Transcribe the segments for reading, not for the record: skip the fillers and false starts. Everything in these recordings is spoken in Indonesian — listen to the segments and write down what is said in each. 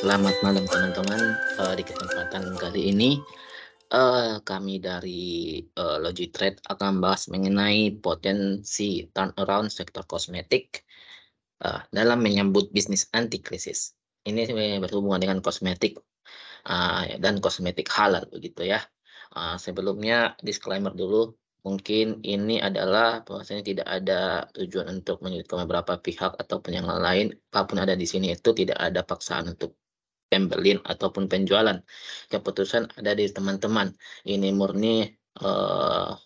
Selamat malam teman-teman. Di kesempatan kali ini, kami dari, Logitrade akan membahas mengenai potensi turnaround sektor kosmetik, dalam menyambut bisnis anti krisis. Ini berhubungan dengan kosmetik, dan kosmetik halal begitu ya. Sebelumnya disclaimer dulu, mungkin ini adalah bahwasanya tidak ada tujuan untuk menyudutkan beberapa pihak ataupun yang lain, apapun ada di sini itu tidak ada paksaan untuk pembelian ataupun penjualan. Keputusan ada di teman-teman. Ini murni,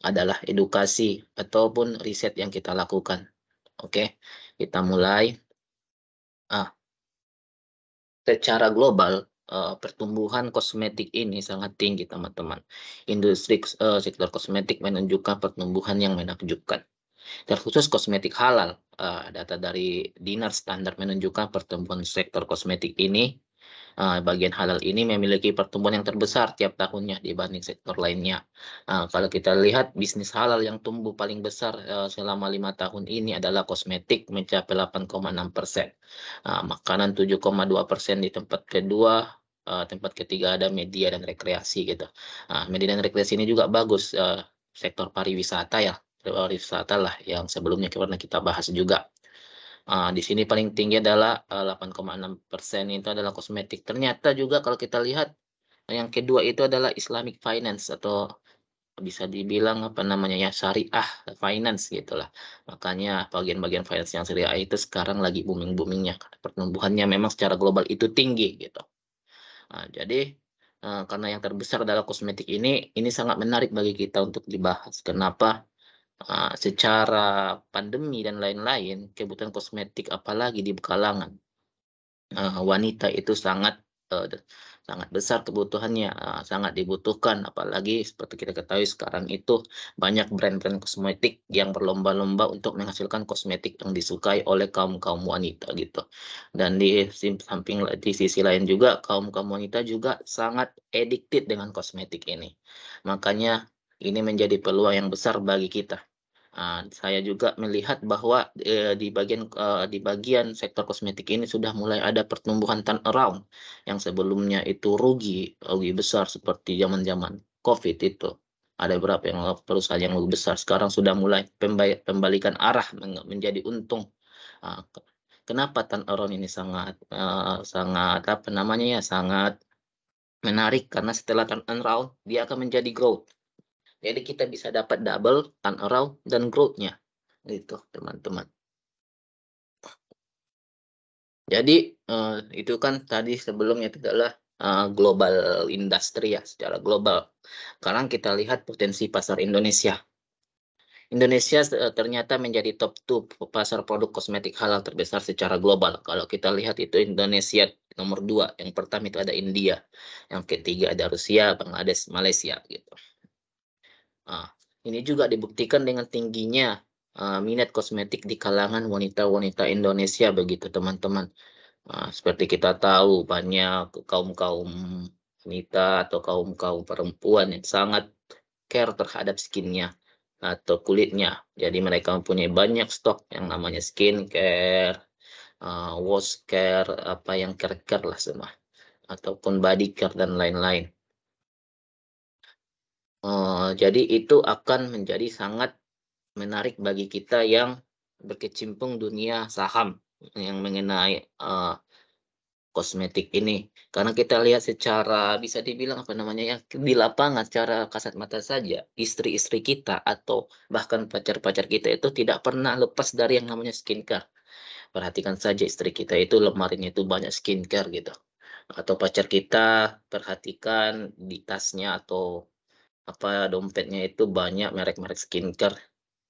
adalah edukasi ataupun riset yang kita lakukan. Oke, kita mulai. Ah, Secara global, pertumbuhan kosmetik ini sangat tinggi, teman-teman. Sektor kosmetik menunjukkan pertumbuhan yang menakjubkan. Terkhusus kosmetik halal, data dari Dinar Standard menunjukkan pertumbuhan sektor kosmetik ini. Bagian halal ini memiliki pertumbuhan yang terbesar tiap tahunnya dibanding sektor lainnya. Kalau kita lihat bisnis halal yang tumbuh paling besar selama 5 tahun ini adalah kosmetik mencapai 8,6%. Makanan 7,2% di tempat kedua, tempat ketiga ada media dan rekreasi gitu. Media dan rekreasi ini juga bagus, sektor pariwisata ya, pariwisata lah yang sebelumnya pernah kita bahas juga. Di sini paling tinggi adalah, 8,6% itu adalah kosmetik. Ternyata juga kalau kita lihat, yang kedua itu adalah Islamic finance atau bisa dibilang apa namanya ya, syariah finance gitulah. Makanya bagian-bagian finance yang syariah itu sekarang lagi booming-booming-nya, pertumbuhannya memang secara global itu tinggi gitu. Jadi, karena yang terbesar adalah kosmetik ini sangat menarik bagi kita untuk dibahas. Kenapa? Secara pandemi dan lain-lain, kebutuhan kosmetik apalagi di kalangan wanita itu sangat besar kebutuhannya, sangat dibutuhkan. Apalagi seperti kita ketahui sekarang itu banyak brand-brand kosmetik yang berlomba-lomba untuk menghasilkan kosmetik yang disukai oleh kaum-kaum wanita gitu. Dan di sisi lain juga kaum-kaum wanita juga sangat addicted dengan kosmetik ini. Makanya ini menjadi peluang yang besar bagi kita. Saya juga melihat bahwa, di bagian sektor kosmetik ini sudah mulai ada pertumbuhan turnaround, yang sebelumnya itu rugi besar seperti zaman-zaman Covid itu. Ada beberapa yang perusahaan yang lebih besar sekarang sudah mulai pembalikan arah menjadi untung. Kenapa turnaround ini sangat, sangat apa namanya ya, sangat menarik karena setelah turnaround dia akan menjadi growth. Jadi kita bisa dapat double turnaround dan growth-nya, gitu teman-teman. Jadi, itu kan tadi sebelumnya itu adalah, global industry ya, secara global. Sekarang kita lihat potensi pasar Indonesia. Indonesia ternyata menjadi top 2 pasar produk kosmetik halal terbesar secara global. Kalau kita lihat itu Indonesia nomor 2, yang pertama itu ada India, yang ketiga ada Rusia, Bangladesh, Malaysia gitu. Ah, ini juga dibuktikan dengan tingginya, minat kosmetik di kalangan wanita-wanita Indonesia begitu teman-teman. Seperti kita tahu banyak kaum-kaum wanita atau kaum-kaum perempuan yang sangat care terhadap skinnya atau kulitnya. Jadi mereka mempunyai banyak stok yang namanya skincare, wash care, apa yang care-care lah semua, ataupun body care dan lain-lain. Jadi itu akan menjadi sangat menarik bagi kita yang berkecimpung dunia saham yang mengenai, kosmetik ini. Karena kita lihat secara bisa dibilang apa namanya ya, di lapangan secara kasat mata saja, istri-istri kita atau bahkan pacar-pacar kita itu tidak pernah lepas dari yang namanya skincare. Perhatikan saja istri kita itu lemarinya itu banyak skincare gitu. Atau pacar kita perhatikan di tasnya atau apa dompetnya itu banyak merek-merek skincare.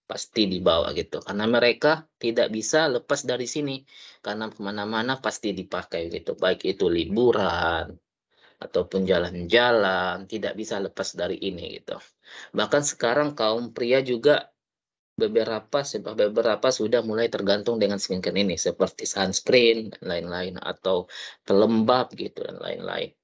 Pasti dibawa gitu, karena mereka tidak bisa lepas dari sini, karena kemana-mana pasti dipakai gitu, baik itu liburan ataupun jalan-jalan, tidak bisa lepas dari ini gitu. Bahkan sekarang kaum pria juga beberapa sudah mulai tergantung dengan skincare ini, seperti sunscreen dan lain-lain, atau pelembab gitu dan lain-lain.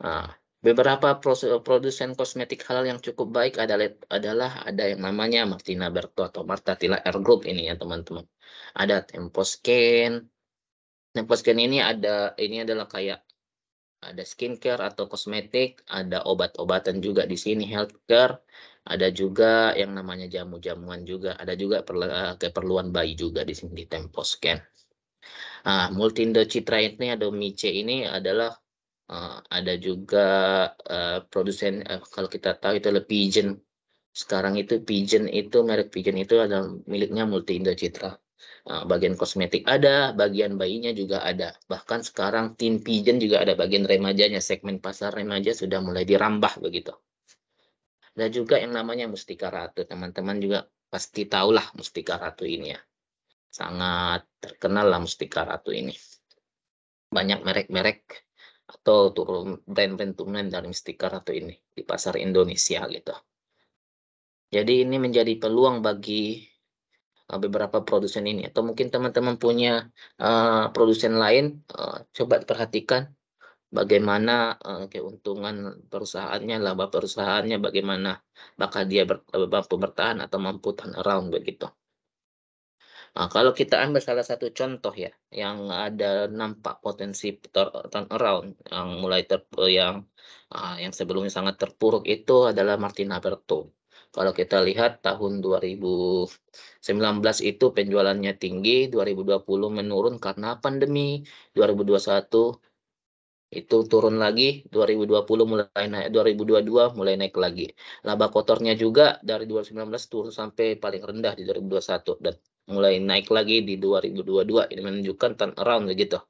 Nah, beberapa produsen kosmetik halal yang cukup baik adalah ada yang namanya Martina Berto atau Marta Tila Air Group ini ya teman-teman. Ada Tempo Skin, Temposcan ini adalah kayak ada skincare atau kosmetik, ada obat-obatan juga di sini, healthcare, ada juga yang namanya jamu-jamuan juga, ada juga keperluan bayi juga di sini di Temposcan. Multindo Citra ini atau Mice ini adalah ada juga produsen, kalau kita tahu itu adalah Pigeon. Sekarang itu Pigeon itu merek Pigeon itu adalah miliknya Multindo Citra. Bagian kosmetik ada, bagian bayinya juga ada. Bahkan sekarang Teen Pigeon juga ada bagian remajanya, segmen pasar remaja sudah mulai dirambah begitu. Dan juga yang namanya Mustika Ratu, teman-teman juga pasti tahulah Mustika Ratu ini ya. Sangat terkenal lah Mustika Ratu ini. Banyak merek-merek atau turun brand-brand turunan dari Mustika Ratu ini di pasar Indonesia gitu. Jadi ini menjadi peluang bagi beberapa produsen ini, atau mungkin teman-teman punya produsen lain, coba perhatikan bagaimana keuntungan perusahaannya, laba perusahaannya, bagaimana bakal dia mampu bertahan atau mampu turn around begitu. Kalau kita ambil salah satu contoh ya, yang ada nampak potensi turn around, yang mulai yang sebelumnya sangat terpuruk itu adalah Martina Berto. Kalau kita lihat tahun 2019 itu penjualannya tinggi, 2020 menurun karena pandemi, 2021 itu turun lagi, 2020 mulai naik, 2022 mulai naik lagi. Laba kotornya juga dari 2019 turun sampai paling rendah di 2021 dan mulai naik lagi di 2022. Ini menunjukkan turnaround begitu.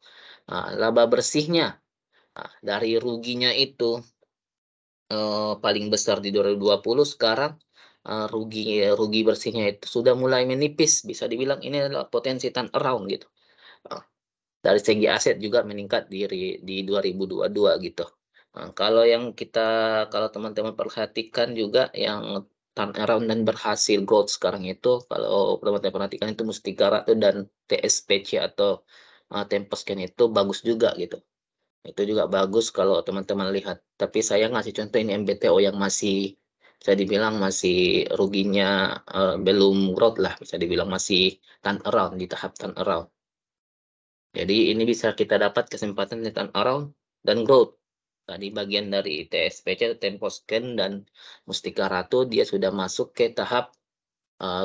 Laba bersihnya dari ruginya itu paling besar di 2020, sekarang rugi bersihnya itu sudah mulai menipis. Bisa dibilang ini adalah potensi turnaround gitu. Dari segi aset juga meningkat di 2022 gitu. Kalau teman-teman perhatikan juga yang turnaround dan berhasil growth sekarang itu, kalau teman-teman perhatikan itu Mustika Ratu dan TSPC atau Temposcan itu bagus juga gitu. Itu juga bagus kalau teman-teman lihat. Tapi saya ngasih contoh ini MBTO yang masih bisa dibilang masih ruginya belum growth lah, bisa dibilang masih turnaround, di tahap turnaround. Jadi ini bisa kita dapat kesempatan di turnaround dan growth. Tadi bagian dari TSPC, Temposcan dan Mustika Ratu dia sudah masuk ke tahap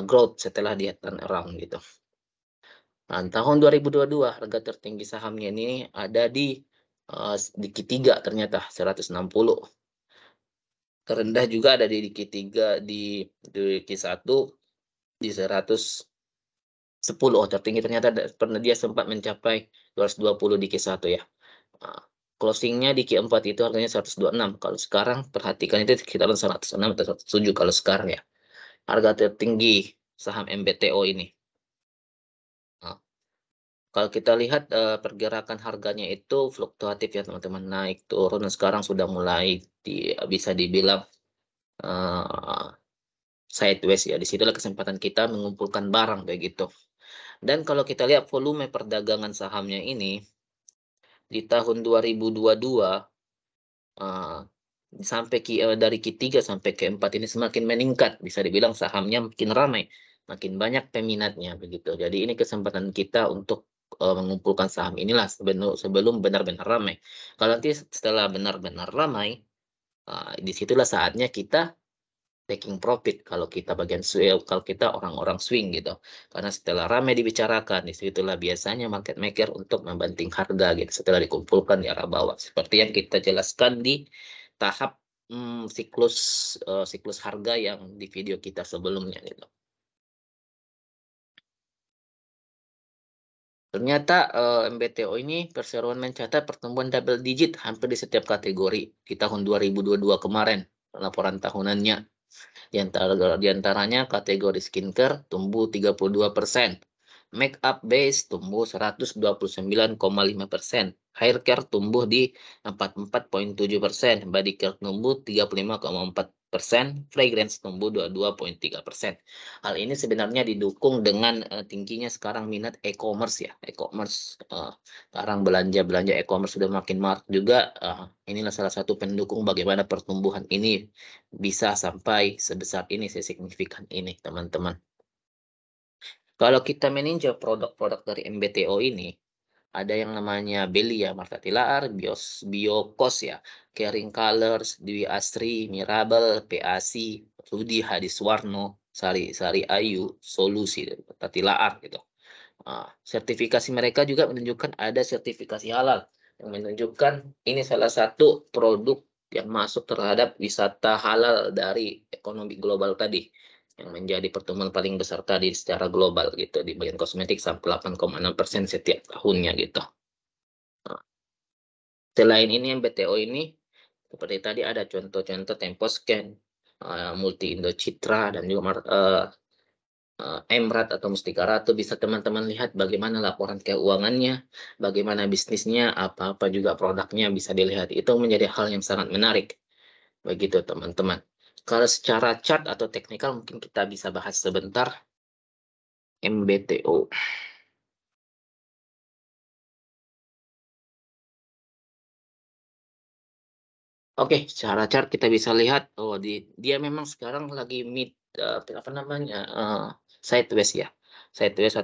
growth setelah dia turnaround gitu. Nah, tahun 2022 harga tertinggi sahamnya ini ada di Q3 ternyata 160. Terendah juga ada di Q3 di Q1 di 110. Tertinggi ternyata pernah dia sempat mencapai 220 di Q1 ya. Closingnya di Q4 itu harganya 126. Kalau sekarang perhatikan itu sekitaran 106 atau 107 kalau sekarang ya. Harga tertinggi saham MBTO ini. Kalau kita lihat pergerakan harganya itu fluktuatif ya teman-teman, naik turun, dan sekarang sudah mulai bisa dibilang sideways ya. Disitulah kesempatan kita mengumpulkan barang kayak gitu. Dan kalau kita lihat volume perdagangan sahamnya ini di tahun 2022 dari Q3 sampai Q4 ini semakin meningkat, bisa dibilang sahamnya makin ramai, makin banyak peminatnya begitu. Jadi ini kesempatan kita untuk mengumpulkan saham inilah sebelum benar-benar ramai. Kalau nanti setelah benar-benar ramai, disitulah saatnya kita taking profit kalau kita kalau kita orang-orang swing gitu. Karena setelah ramai dibicarakan, disitulah biasanya market maker untuk membanting harga gitu setelah dikumpulkan di arah bawah. Seperti yang kita jelaskan di tahap siklus harga yang di video kita sebelumnya gitu. Ternyata MBTO ini perseroan mencatat pertumbuhan double digit hampir di setiap kategori di tahun 2022 kemarin, laporan tahunannya. Di antaranya kategori skincare tumbuh 32%, make up base tumbuh 129,5%, hair care tumbuh di 44,7%, body care tumbuh 35,4%, fragrance tumbuh 22,3%. Hal ini sebenarnya didukung dengan tingginya sekarang minat e-commerce ya. E-commerce sekarang belanja e-commerce sudah makin marak juga. Inilah salah satu pendukung bagaimana pertumbuhan ini bisa sampai sebesar ini, sesignifikan ini, teman-teman. Kalau kita meninjau produk-produk dari MBTO ini, Ada yang namanya Belia Martatilaar, Biokos ya, Caring Colors, Dwi Asri, Mirabel, PAC, Rudi Hadiswarno, Sari Ayu, Solusi, Martatilaar gitu. Sertifikasi mereka juga menunjukkan ada sertifikasi halal yang menunjukkan ini salah satu produk yang masuk terhadap wisata halal dari ekonomi global tadi yang menjadi pertumbuhan paling besar tadi secara global gitu di bagian kosmetik sampai 8,6% setiap tahunnya gitu. Nah, selain ini MBTO ini seperti tadi ada contoh-contoh Temposcan, Multi Indo Citra dan juga Emrat atau Mustika Ratu, bisa teman-teman lihat bagaimana laporan keuangannya, bagaimana bisnisnya, apa-apa juga produknya bisa dilihat. Itu menjadi hal yang sangat menarik. Begitu teman-teman. Kalau secara chart atau teknikal mungkin kita bisa bahas sebentar MBTO. Oke, secara chart kita bisa lihat, oh dia memang sekarang lagi apa namanya, sideways ya. Sideways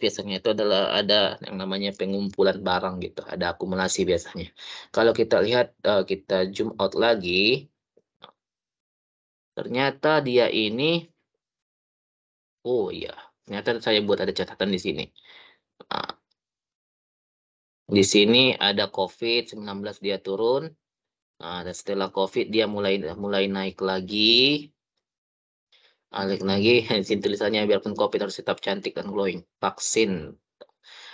biasanya itu adalah ada yang namanya pengumpulan barang gitu, ada akumulasi biasanya. Kalau kita lihat, kita zoom out lagi, ternyata dia ini, oh iya, ternyata saya buat ada catatan di sini. Nah, di sini ada COVID-19 dia turun, dan setelah COVID dia mulai naik lagi. Alik lagi, di sini tulisannya biarpun COVID harus tetap cantik dan glowing. Vaksin.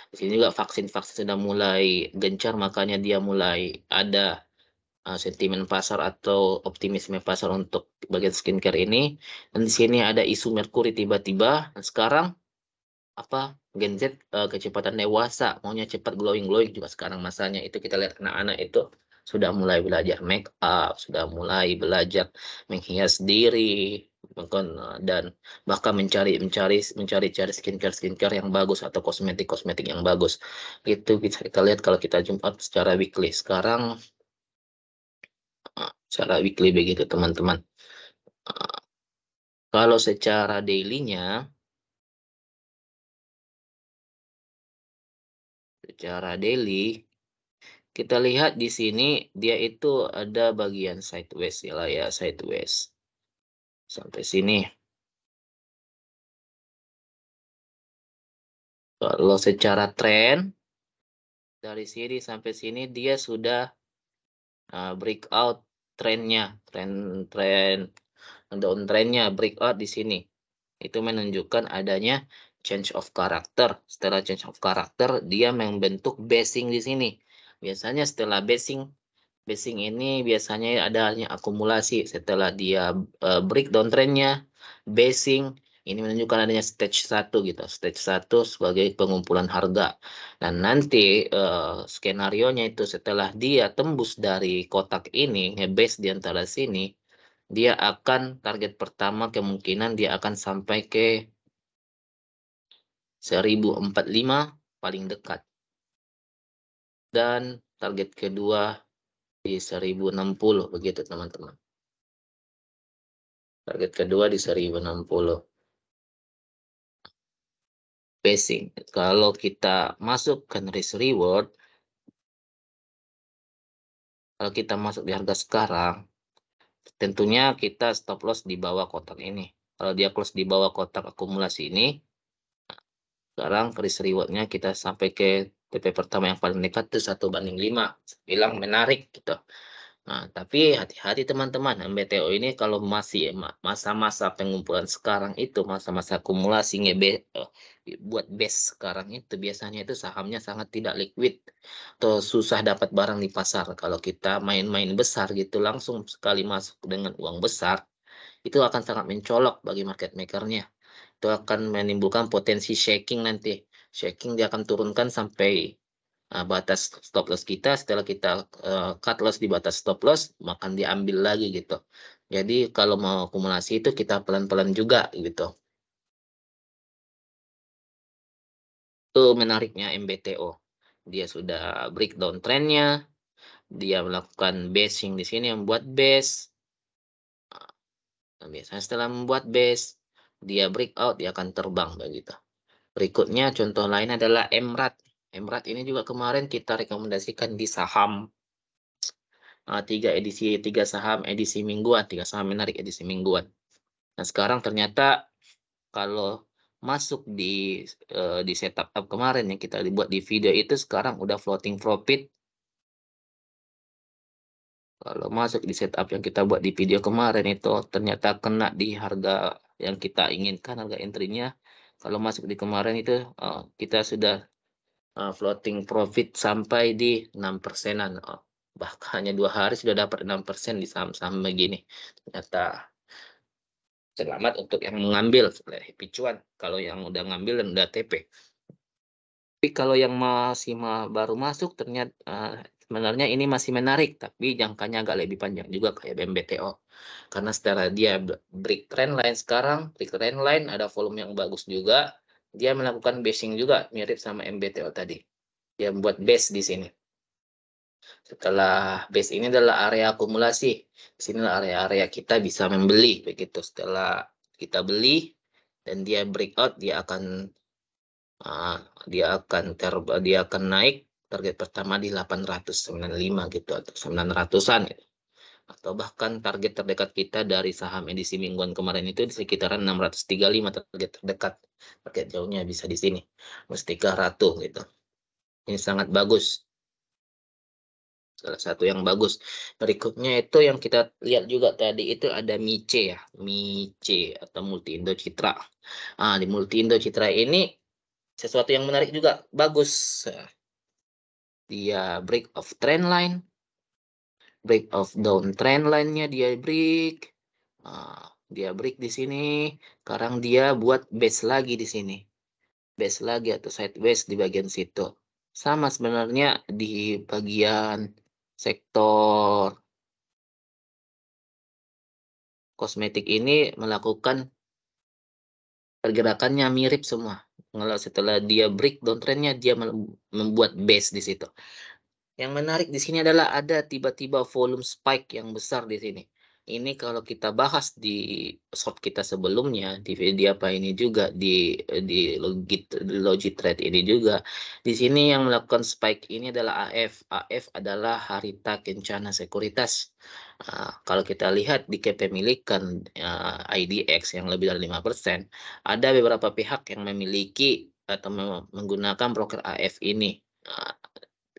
Di sini juga vaksin-vaksin sudah mulai gencar, makanya dia mulai ada sentimen pasar atau optimisme pasar untuk bagian skincare ini. Dan di sini ada isu Merkuri tiba-tiba. Dan sekarang apa Gen Z, kecepatan dewasa maunya cepat glowing juga sekarang masanya itu kita lihat anak-anak itu sudah mulai belajar make up, sudah mulai belajar menghias diri, dan bahkan mencari skincare yang bagus atau kosmetik yang bagus. Itu bisa kita lihat kalau kita jumpa secara weekly sekarang, secara weekly begitu teman-teman. Uh, Kalau secara dailynya, secara daily kita lihat di sini dia itu ada bagian sideways ya lah ya, sideways sampai sini. Kalau secara tren dari sini sampai sini dia sudah breakout trennya, tren downtrendnya breakout di sini. Itu menunjukkan adanya change of character. Setelah change of character dia membentuk basing di sini. Biasanya setelah basing Basing ini biasanya adanya akumulasi setelah dia breakdown trennya, basing ini menunjukkan adanya stage 1 gitu. Stage 1 sebagai pengumpulan harga. Dan nanti skenario-nya itu setelah dia tembus dari kotak ini, ngebase di antara sini, dia akan target pertama kemungkinan dia akan sampai ke 1045 paling dekat. Dan target kedua di 1060 begitu teman-teman. Target kedua di 1060. Pacing. Kalau kita masukkan risk reward, kalau kita masuk di harga sekarang, tentunya kita stop loss di bawah kotak ini. Kalau dia close di bawah kotak akumulasi ini, sekarang risk rewardnya kita sampai ke TP pertama yang paling dekat itu 1:5. Bilang menarik gitu. Nah, tapi hati-hati teman-teman, MBTO ini kalau masih masa-masa pengumpulan sekarang itu, masa-masa akumulasi buat base sekarang itu, biasanya itu sahamnya sangat tidak liquid atau susah dapat barang di pasar. Kalau kita main-main besar gitu, langsung sekali masuk dengan uang besar, itu akan sangat mencolok bagi market makernya. Itu akan menimbulkan potensi shaking nanti. Shaking dia akan turunkan sampai batas stop loss kita. Setelah kita cut loss di batas stop loss, makan diambil lagi gitu. Jadi kalau mau akumulasi itu kita pelan-pelan juga gitu. Itu menariknya MBTO. Dia sudah breakdown trennya, dia melakukan basing di sini membuat base. Nah, biasanya setelah membuat base, dia breakout, dia akan terbang begitu. Berikutnya contoh lain adalah Emrat. Emrat ini juga kemarin kita rekomendasikan di saham 3 saham edisi mingguan, 3 saham menarik edisi mingguan. Nah, sekarang ternyata kalau masuk di setup kemarin yang kita buat di video itu sekarang udah floating profit. Kalau masuk di setup yang kita buat di video kemarin itu ternyata kena di harga yang kita inginkan, harga entry-nya. Kalau masuk di kemarin itu kita sudah floating profit sampai di 6%-an. Bahkan hanya 2 hari sudah dapat 6% di saham-saham begini. Ternyata selamat untuk yang mengambil happy cuan. Kalau yang udah ngambil dan udah TP. Tapi kalau yang masih baru masuk ternyata sebenarnya ini masih menarik, tapi jangkanya agak lebih panjang juga kayak BMBTO. Karena secara dia break trend line sekarang, break trend line ada volume yang bagus juga. Dia melakukan basing juga mirip sama MBTO tadi. Dia membuat base di sini. Setelah base ini adalah area akumulasi. Di sini area-area kita bisa membeli begitu. Setelah kita beli dan dia breakout, dia akan naik. Target pertama di 895 gitu atau 900-an gitu. Atau bahkan target terdekat kita dari saham edisi mingguan kemarin itu di sekitaran 635 target terdekat. Target jauhnya bisa di sini. Mustika Ratu gitu. Ini sangat bagus. Salah satu yang bagus. Berikutnya itu yang kita lihat juga tadi itu ada MICE ya. MICE atau Multi Indo Citra. Di Multi Indo Citra ini sesuatu yang menarik juga. Bagus. Dia break of trend line. Break of down trend line-nya dia break. Dia break di sini. Sekarang dia buat base lagi di sini. Base lagi atau sideways di bagian situ. Sama sebenarnya di bagian sektor kosmetik ini melakukan pergerakannya mirip semua. Kalau setelah dia break down trendnya, dia membuat base di situ. Yang menarik di sini adalah ada tiba-tiba volume spike yang besar di sini. Ini kalau kita bahas di short kita sebelumnya, di video apa ini juga, di Logitrade ini juga. Di sini yang melakukan spike ini adalah AF. AF adalah Harita Kencana Sekuritas. Kalau kita lihat di kepemilikan IDX yang lebih dari 5%, ada beberapa pihak yang memiliki atau menggunakan broker AF ini.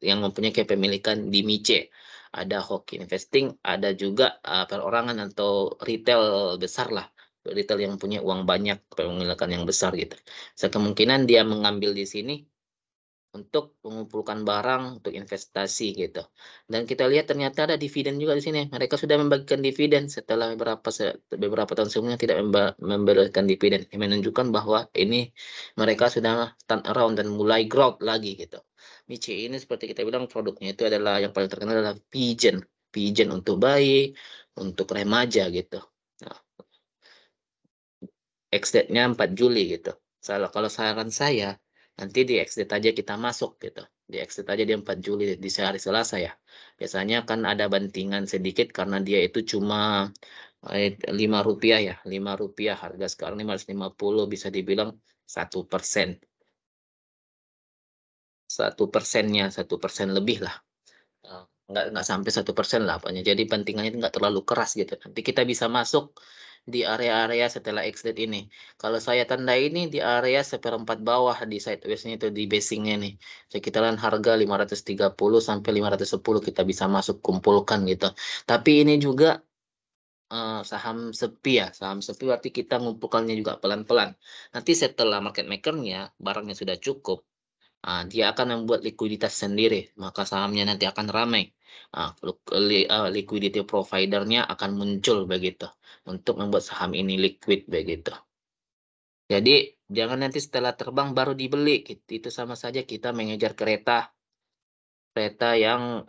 Yang mempunyai kepemilikan di MICE. Ada Hoki Investing, ada juga perorangan atau retail besar lah. Retail yang punya uang banyak, kepemilikan yang besar gitu. Kemungkinan dia mengambil di sini untuk mengumpulkan barang untuk investasi gitu. Dan kita lihat ternyata ada dividen juga di sini. Mereka sudah membagikan dividen setelah beberapa tahun sebelumnya tidak memberikan dividen. Ini menunjukkan bahwa ini mereka sudah turn around dan mulai growth lagi gitu. Michi ini seperti kita bilang produknya itu adalah yang paling terkenal adalah Pigeon. Pigeon untuk bayi, untuk remaja gitu. Nah, X-date-nya 4 Juli gitu. Kalau saran saya, nanti di X-date aja kita masuk gitu. Di X-date aja di 4 Juli di hari Selasa ya. Biasanya kan ada bantingan sedikit karena dia itu cuma Rp5 ya. Rp5 harga sekarang 550 bisa dibilang 1%. 1%-nya, 1% lebih lah. Nggak sampai 1% lah pokoknya. Jadi bantingannya itu nggak terlalu keras gitu. Nanti kita bisa masuk di area-area setelah exit ini. Kalau saya tanda ini di area seperempat bawah di sideways-nya itu di basingnya nih. Sekitaran harga 530 sampai 510 kita bisa masuk kumpulkan gitu. Tapi ini juga saham sepi ya. Saham sepi berarti kita ngumpulkannya juga pelan-pelan. Nanti setelah market maker-nya barangnya sudah cukup, dia akan membuat likuiditas sendiri, maka sahamnya nanti akan ramai. Liquidity providernya akan muncul begitu untuk membuat saham ini liquid begitu. Jadi jangan nanti setelah terbang baru dibeli. Itu sama saja kita mengejar kereta yang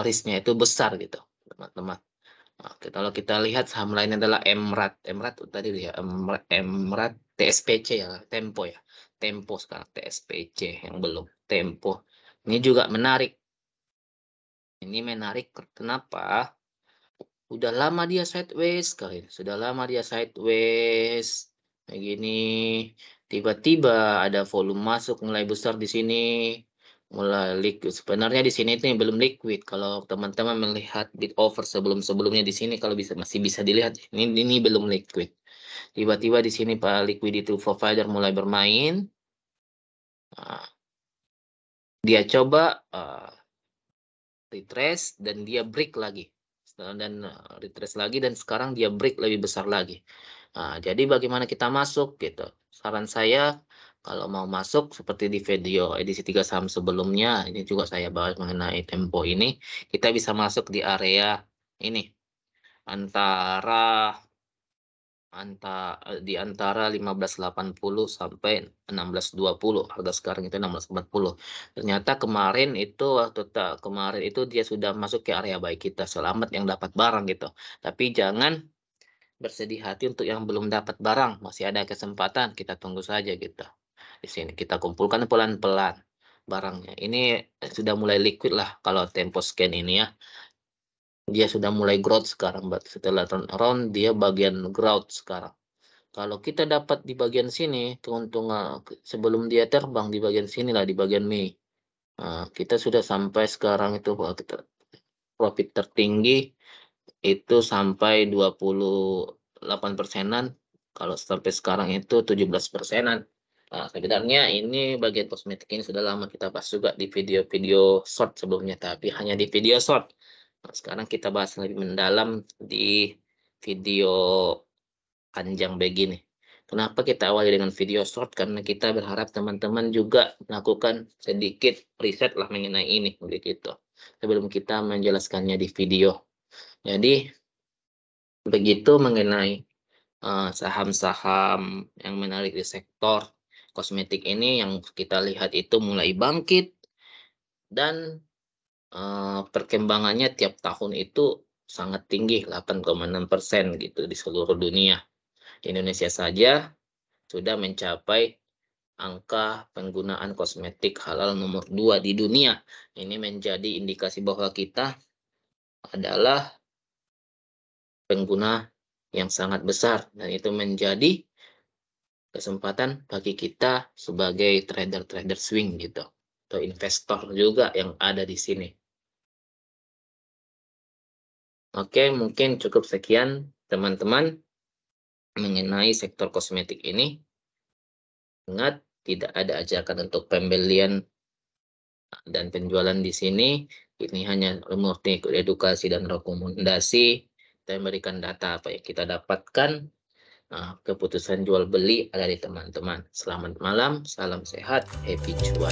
risknya itu besar gitu, teman-teman. Kalau kita lihat saham lain adalah Emrat. Emrat tadi ya, Emrat TSPC ya, Tempo ya. Tempo sekarang TSPC yang belum. Tempo. Ini juga menarik. Ini menarik kenapa? Udah lama dia sideways kali. Sudah lama dia sideways. kayak gini. Tiba-tiba ada volume masuk mulai besar di sini, mulai liquid. Sebenarnya di sini itu yang belum liquid. Kalau teman-teman melihat bid over sebelum-sebelumnya di sini, kalau masih bisa dilihat ini belum liquid. Tiba-tiba di sini Pak liquidity provider mulai bermain. Nah, dia coba retrace dan dia break lagi. Dan retrace lagi dan sekarang dia break lebih besar lagi. Nah, jadi bagaimana kita masuk gitu. Saran saya kalau mau masuk seperti di video edisi 3 saham sebelumnya, ini juga saya bahas mengenai tempo ini, kita bisa masuk di area ini antara di antara 15.80 sampai 16.20. Harga sekarang itu 16.40. Ternyata kemarin itu dia sudah masuk ke area baik kita. Selamat yang dapat barang gitu. Tapi jangan bersedih hati untuk yang belum dapat barang. Masih ada kesempatan, kita tunggu saja gitu. Di sini kita kumpulkan pelan-pelan barangnya. Ini sudah mulai liquid lah kalau tempo scan ini ya. Dia sudah mulai growth sekarang, setelah turnaround dia bagian growth sekarang. Kalau kita dapat di bagian sini, keuntungan sebelum dia terbang di bagian sini lah, di bagian Mei. Kita sudah sampai sekarang itu kita profit tertinggi itu sampai 28 persenan. Kalau sampai sekarang itu 17 persenan. Nah, sebenarnya ini bagian kosmetik ini sudah lama kita bahas juga di video-video short sebelumnya, tapi hanya di video short. Nah, sekarang kita bahas lebih mendalam di video panjang begini. Kenapa kita awali dengan video short? Karena kita berharap teman-teman juga melakukan sedikit riset lah mengenai ini, begitu. Sebelum kita menjelaskannya di video. Jadi begitu mengenai saham-saham yang menarik di sektor kosmetik ini yang kita lihat itu mulai bangkit dan perkembangannya tiap tahun itu sangat tinggi 8,6% gitu di seluruh dunia. Di Indonesia saja sudah mencapai angka penggunaan kosmetik halal nomor 2 di dunia. Ini menjadi indikasi bahwa kita adalah pengguna yang sangat besar dan itu menjadi kesempatan bagi kita sebagai trader-trader swing gitu atau investor juga yang ada di sini. Oke, mungkin cukup sekian teman-teman mengenai sektor kosmetik ini. Ingat, tidak ada ajakan untuk pembelian dan penjualan di sini. Ini hanya murni edukasi dan rekomendasi. Kita memberikan data apa yang kita dapatkan. Keputusan jual beli ada di teman-teman. Selamat malam, salam sehat, happy cuan.